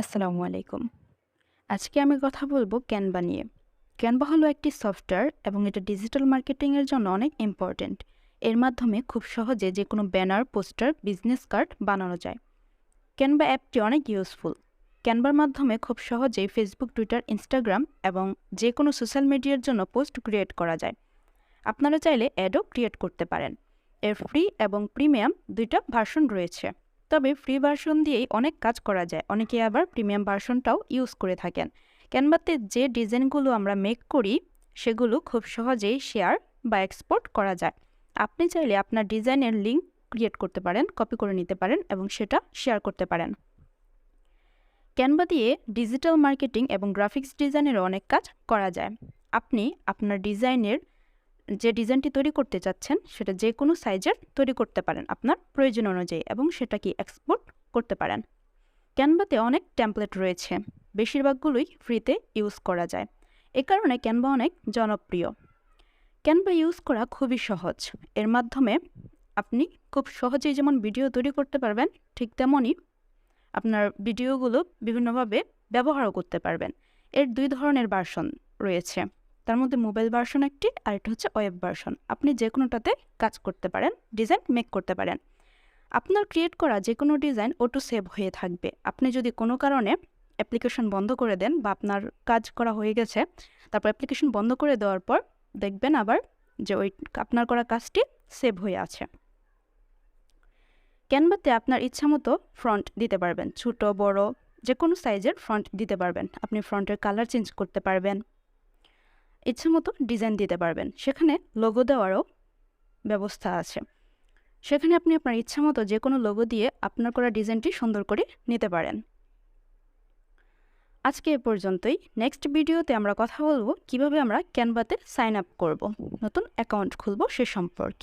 আসসালামু আলাইকুম। আজকে আমি কথা বলবো ক্যানভা নিয়ে। ক্যানভা হলো একটি সফটওয়্যার এবং এটা ডিজিটাল মার্কেটিংয়ের জন্য অনেক ইম্পর্ট্যান্ট। এর মাধ্যমে খুব সহজে যে কোনো ব্যানার, পোস্টার, বিজনেস কার্ড বানানো যায়। ক্যানভা অ্যাপটি অনেক ইউজফুল। ক্যানভার মাধ্যমে খুব সহজেই ফেসবুক, টুইটার, ইনস্টাগ্রাম এবং যে কোনো সোশ্যাল মিডিয়ার জন্য পোস্ট ক্রিয়েট করা যায়। আপনারা চাইলে অ্যাডও ক্রিয়েট করতে পারেন। এর ফ্রি এবং প্রিমিয়াম দুইটা ভার্সন রয়েছে। তবে ফ্রি ভার্সন দিয়েই অনেক কাজ করা যায়, অনেকে আবার প্রিমিয়াম ভার্সনটাও ইউজ করে থাকেন। ক্যানভাতে যে ডিজাইনগুলো আমরা মেক করি সেগুলো খুব সহজেই শেয়ার বা এক্সপোর্ট করা যায়। আপনি চাইলে আপনার ডিজাইনের লিঙ্ক ক্রিয়েট করতে পারেন, কপি করে নিতে পারেন এবং সেটা শেয়ার করতে পারেন। ক্যানভা দিয়ে ডিজিটাল মার্কেটিং এবং গ্রাফিক্স ডিজাইনেরও অনেক কাজ করা যায়। আপনি আপনার যে ডিজাইনটি তৈরি করতে চাচ্ছেন সেটা যে কোনো সাইজের তৈরি করতে পারেন আপনার প্রয়োজন অনুযায়ী এবং সেটা কি এক্সপোর্ট করতে পারেন। ক্যানভাতে অনেক টেমপ্লেট রয়েছে, বেশিরভাগগুলোই ফ্রিতে ইউজ করা যায়। এ কারণে ক্যানভা অনেক জনপ্রিয়। ক্যানভা ইউজ করা খুবই সহজ। এর মাধ্যমে আপনি খুব সহজেই যেমন ভিডিও তৈরি করতে পারবেন, ঠিক তেমনই আপনার ভিডিওগুলো বিভিন্নভাবে ব্যবহারও করতে পারবেন। এর দুই ধরনের ভার্সন রয়েছে, তার মধ্যে মোবাইল ভার্সন একটি আর এটা হচ্ছে ওয়েব ভার্সন। আপনি যে কোনোটাতে কাজ করতে পারেন, ডিজাইন মেক করতে পারেন। আপনার ক্রিয়েট করা যে কোনো ডিজাইন অটো সেভ হয়ে থাকবে। আপনি যদি কোনো কারণে অ্যাপ্লিকেশন বন্ধ করে দেন বা আপনার কাজ করা হয়ে গেছে, তারপর অ্যাপ্লিকেশন বন্ধ করে দেওয়ার পর দেখবেন আবার যে ওই আপনার করা কাজটি সেভ হয়ে আছে। ক্যানভাতে আপনার ইচ্ছামতো ফ্রন্ট দিতে পারবেন, ছোট বড় যে কোনো সাইজের ফ্রন্ট দিতে পারবেন। আপনি ফ্রন্টের কালার চেঞ্জ করতে পারবেন, ইচ্ছামতো ডিজাইন দিতে পারবেন। সেখানে লোগো দেওয়ারও ব্যবস্থা আছে। সেখানে আপনি আপনার ইচ্ছামতো যে কোনো লোগো দিয়ে আপনার করা ডিজাইনটি সুন্দর করে নিতে পারেন। আজকে এ পর্যন্তই। নেক্সট ভিডিওতে আমরা কথা বলবো কিভাবে আমরা ক্যানভাতে সাইন আপ করব, নতুন অ্যাকাউন্ট খুলব সে সম্পর্কে।